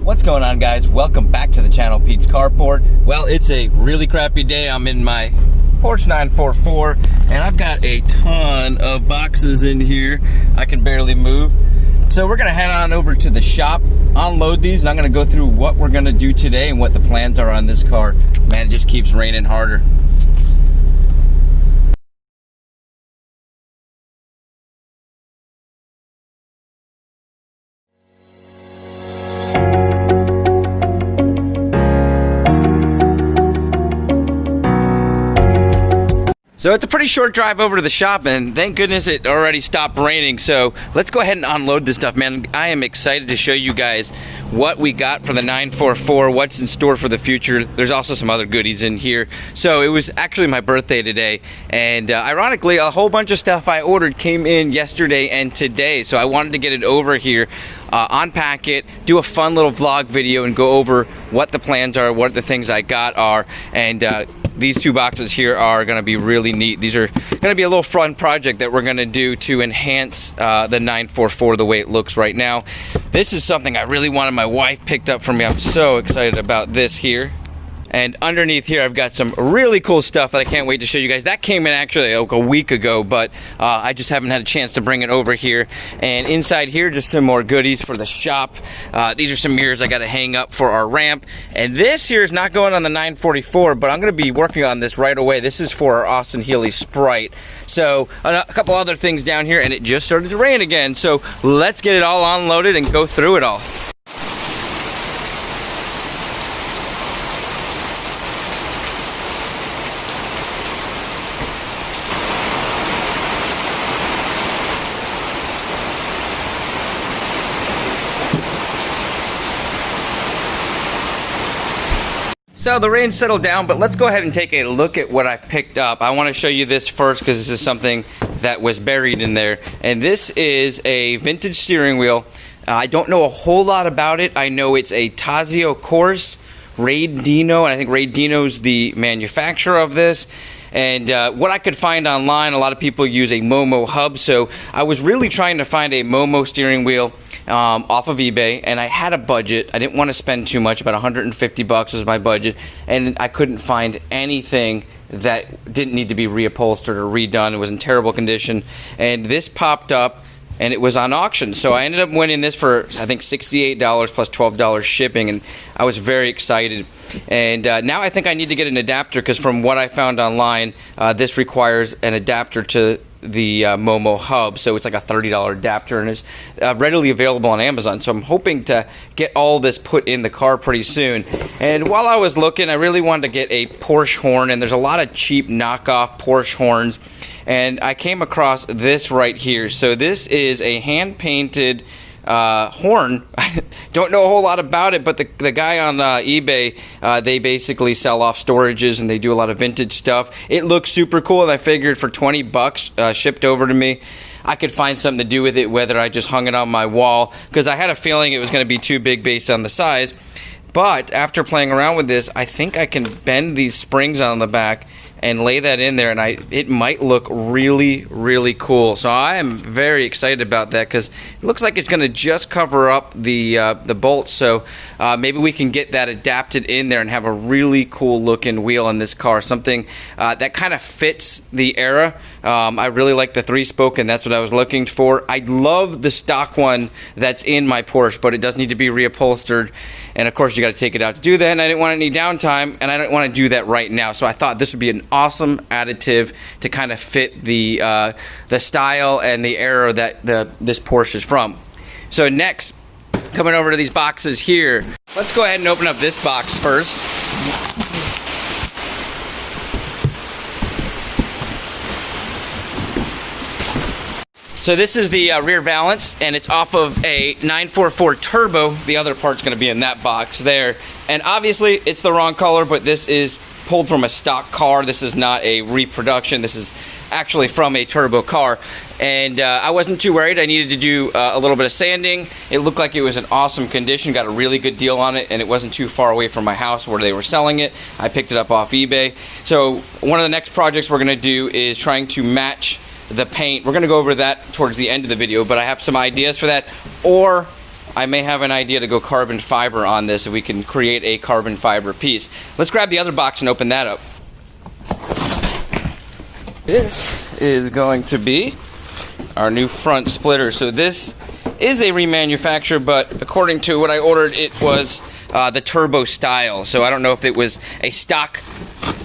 What's going on, guys? Welcome back to the channel, Pete's Carport. Well, it's a really crappy day. I'm in my Porsche 944 and I've got a ton of boxes in here. I can barely move. So we're gonna head on over to the shop, unload these, and I'm gonna go through what we're gonna do today and what the plans are on this car. Man, it just keeps raining harder. So it's a pretty short drive over to the shop, and thank goodness it already stopped raining. So let's go ahead and unload this stuff, man. I am excited to show you guys what we got for the 944, what's in store for the future. There's also some other goodies in here. So it was actually my birthday today, and ironically, a whole bunch of stuff I ordered came in yesterday and today. So I wanted to get it over here, unpack it, do a fun little vlog video, and go over what the plans are, what the things I got are, and these two boxes here are going to be really neat. These are going to be a little fun project that we're going to do to enhance the 944 the way it looks right now. This is something I really wanted. My wife picked up for me. I'm so excited about this here. And underneath here, I've got some really cool stuff that I can't wait to show you guys. That came in actually like a week ago, but I just haven't had a chance to bring it over here. And inside here, just some more goodies for the shop. These are some mirrors I got to hang up for our ramp. And this here is not going on the 944, but I'm going to be working on this right away. This is for our Austin Healey Sprite. So a couple other things down here, and it just started to rain again. So let's get it all unloaded and go through it all. So the rain settled down, but let's go ahead and take a look at what I've picked up. I want to show you this first because this is something that was buried in there. And this is a vintage steering wheel. I don't know a whole lot about it. I know it's a Tazio Corse, Raid Dino, and I think Raid Dino's the manufacturer of this. And what I could find online, a lot of people use a Momo hub, so I was really trying to find a Momo steering wheel off of eBay, and I had a budget. I didn't want to spend too much, about 150 bucks was my budget, and I couldn't find anything that didn't need to be reupholstered or redone. It was in terrible condition, and this popped up, and it was on auction. So I ended up winning this for, I think, $68 plus $12 shipping, and I was very excited. And now I think I need to get an adapter, because from what I found online, this requires an adapter to the Momo hub. So it's like a $30 adapter, and it's readily available on Amazon. So I'm hoping to get all this put in the car pretty soon. And while I was looking, I really wanted to get a Porsche horn, and there's a lot of cheap knockoff Porsche horns. And I came across this right here. So this is a hand-painted horn. I don't know a whole lot about it, but the guy on eBay, they basically sell off storages, and they do a lot of vintage stuff. It looks super cool, and I figured for 20 bucks shipped over to me, I could find something to do with it, whether I just hung it on my wall, because I had a feeling it was going to be too big based on the size. But after playing around with this, I think I can bend these springs on the back and lay that in there, and it might look really, really cool. So I am very excited about that, because it looks like it's going to just cover up the bolts. So maybe we can get that adapted in there and have a really cool looking wheel in this car, something that kind of fits the era. I really like the 3-spoke, and that's what I was looking for. I love the stock one that's in my Porsche, but it does need to be reupholstered, and of course you got to take it out to do that, and I didn't want any downtime, and I didn't want to do that right now. So I thought this would be an awesome additive to kind of fit the style and the era that this Porsche is from. So next, coming over to these boxes here, let's go ahead and open up this box first. So this is the rear valance, and it's off of a 944 Turbo. The other part's going to be in that box there. And obviously, it's the wrong color, but this is pulled from a stock car. This is not a reproduction. This is actually from a turbo car. And I wasn't too worried. I needed to do a little bit of sanding. It looked like it was in awesome condition. Got a really good deal on it, and it wasn't too far away from my house where they were selling it. I picked it up off eBay. So one of the next projects we're going to do is trying to match the paint. We're going to go over that towards the end of the video, but I have some ideas for that. Or I may have an idea to go carbon fiber on this if we can create a carbon fiber piece. Let's grab the other box and open that up. This is going to be our new front splitter. So this is a remanufacture, but according to what I ordered, it was the turbo style. So I don't know if it was a stock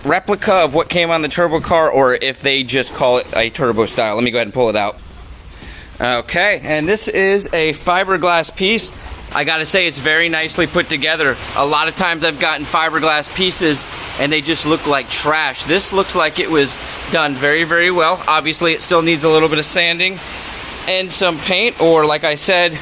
replica of what came on the turbo car or if they just call it a turbo style. Let me go ahead and pull it out. Okay, and this is a fiberglass piece. I gotta say, it's very nicely put together. A lot of times I've gotten fiberglass pieces and they just look like trash. This looks like it was done very, very well. Obviously, it still needs a little bit of sanding and some paint, or like I said,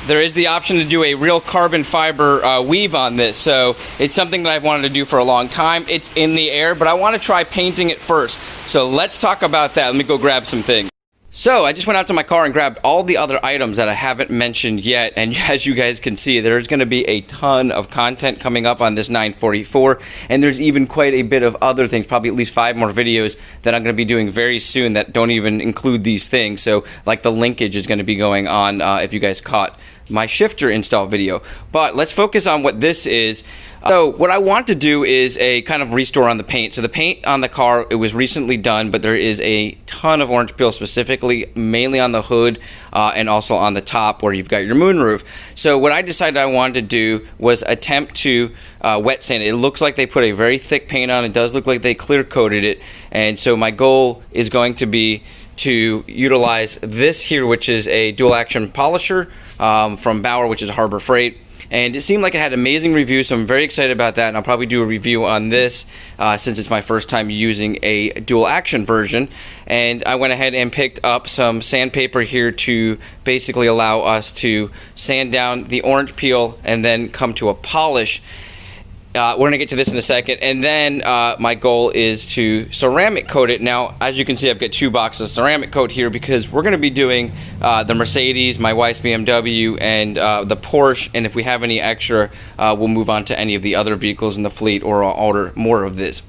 there is the option to do a real carbon fiber weave on this. So it's something that I've wanted to do for a long time. It's in the air, but I want to try painting it first. So let's talk about that. Let me go grab some things. So I just went out to my car and grabbed all the other items that I haven't mentioned yet, and as you guys can see, there's going to be a ton of content coming up on this 944, and there's even quite a bit of other things, probably at least 5 more videos that I'm going to be doing very soon that don't even include these things. So like the linkage is going to be going on if you guys caught my shifter install video. But let's focus on what this is. So what I want to do is a kind of restore on the paint. So the paint on the car, it was recently done, but there is a ton of orange peel, specifically mainly on the hood and also on the top where you've got your moonroof. So what I decided I wanted to do was attempt to wet sand it. It looks like they put a very thick paint on. It does look like they clear coated it. And so my goal is going to be to utilize this here, which is a dual action polisher from Bauer, which is Harbor Freight. And it seemed like it had amazing reviews, so I'm very excited about that, and I'll probably do a review on this since it's my first time using a dual action version. And I went ahead and picked up some sandpaper here to basically allow us to sand down the orange peel and then come to a polish. We're going to get to this in a second. And then my goal is to ceramic coat it. Now, as you can see, I've got 2 boxes of ceramic coat here because we're going to be doing the Mercedes, my wife's BMW, and the Porsche. And if we have any extra, we'll move on to any of the other vehicles in the fleet, or I'll order more of this.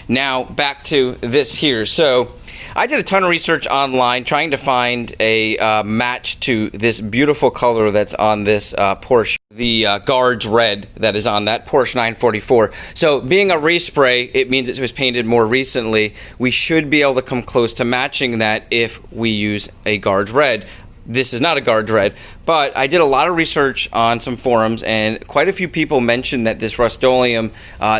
Now, back to this here. So I did a ton of research online trying to find a match to this beautiful color that's on this Porsche, the Guards Red that is on that Porsche 944. So being a respray, it means it was painted more recently. We should be able to come close to matching that if we use a Guards Red. This is not a Guards Red, but I did a lot of research on some forums, and quite a few people mentioned that this Rust-Oleum,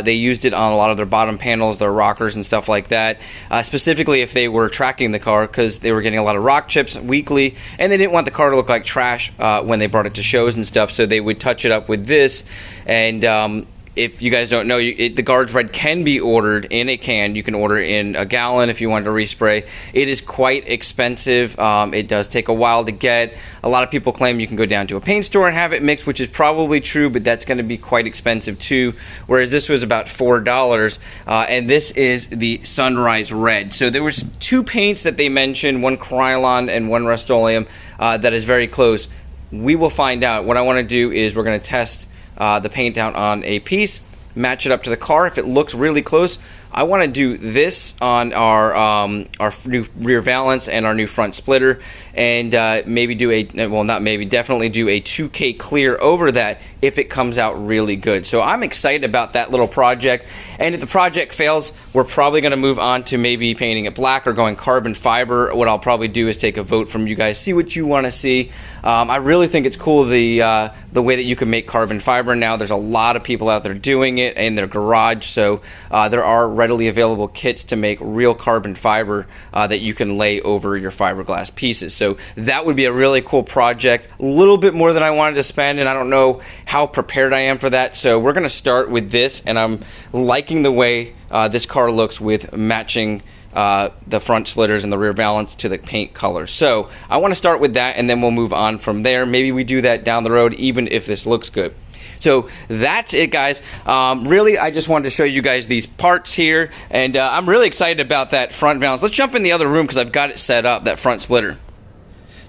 they used it on a lot of their bottom panels, their rockers and stuff like that, specifically if they were tracking the car, because they were getting a lot of rock chips weekly, and they didn't want the car to look like trash when they brought it to shows and stuff, so they would touch it up with this. And if you guys don't know, the Guards Red can be ordered in a can. You can order in a gallon if you want to respray. It is quite expensive. It does take a while to get. A lot of people claim you can go down to a paint store and have it mixed, which is probably true, but that's going to be quite expensive too, whereas this was about $4. And this is the Sunrise Red. So there was 2 paints that they mentioned, one Krylon and one Rust-Oleum, that is very close. We will find out. What I want to do is we're going to test the paint out on a piece, match it up to the car. If it looks really close, I want to do this on our new rear valance and our new front splitter, and maybe do a, well, not maybe, definitely do a 2K clear over that if it comes out really good. So I'm excited about that little project, and if the project fails, we're probably going to move on to maybe painting it black or going carbon fiber. What I'll probably do is take a vote from you guys, see what you want to see. I really think it's cool the way that you can make carbon fiber now. There's a lot of people out there doing it in their garage, so there are readily available kits to make real carbon fiber that you can lay over your fiberglass pieces. So that would be a really cool project. A little bit more than I wanted to spend, and I don't know how prepared I am for that. So we're going to start with this, and I'm liking the way this car looks with matching the front splitters and the rear valance to the paint color. So I want to start with that, and then we'll move on from there. Maybe we do that down the road, even if this looks good. So that's it, guys. Really, I just wanted to show you guys these parts here, and I'm really excited about that front valance. Let's jump in the other room because I've got it set up, that front splitter.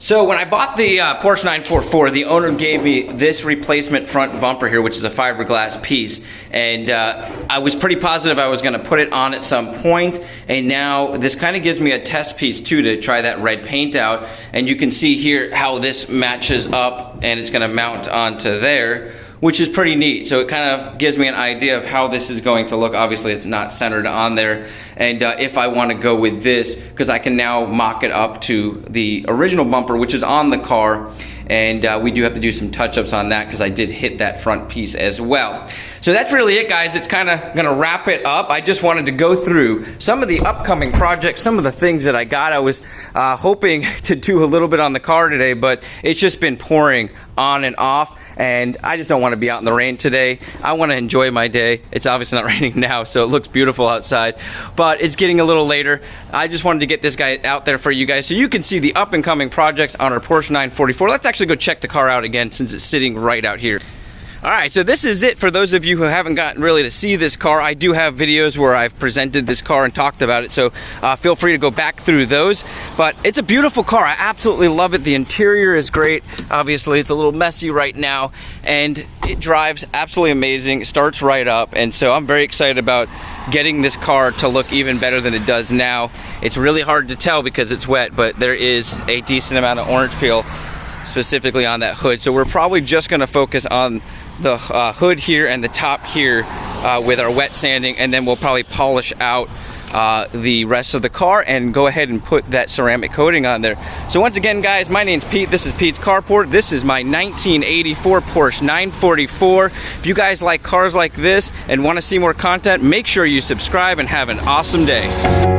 So when I bought the Porsche 944, the owner gave me this replacement front bumper here, which is a fiberglass piece, and I was pretty positive I was going to put it on at some point, and now this kind of gives me a test piece too to try that red paint out, and you can see here how this matches up, and it's going to mount onto there, which is pretty neat. So it kind of gives me an idea of how this is going to look. Obviously it's not centered on there, and if I want to go with this, because I can now mock it up to the original bumper, which is on the car, and we do have to do some touch-ups on that because I did hit that front piece as well. So that's really it, guys. It's kind of gonna wrap it up. I just wanted to go through some of the upcoming projects, some of the things that I got. I was hoping to do a little bit on the car today, but it's just been pouring on and off, and I just don't want to be out in the rain today. I want to enjoy my day. It's obviously not raining now, so it looks beautiful outside, but it's getting a little later. I just wanted to get this guy out there for you guys so you can see the up and coming projects on our Porsche 944. Let's actually go check the car out again since it's sitting right out here. Alright, so this is it for those of you who haven't gotten really to see this car. I do have videos where I've presented this car and talked about it, so feel free to go back through those. But it's a beautiful car. I absolutely love it. The interior is great. Obviously, it's a little messy right now, and it drives absolutely amazing. It starts right up, and so I'm very excited about getting this car to look even better than it does now. It's really hard to tell because it's wet, but there is a decent amount of orange peel specifically on that hood, so we're probably just going to focus on the hood here and the top here with our wet sanding, and then we'll probably polish out the rest of the car and go ahead and put that ceramic coating on there. So once again, guys, my name's Pete. This is Pete's Carport. This is my 1984 Porsche 944. If you guys like cars like this and want to see more content, make sure you subscribe and have an awesome day.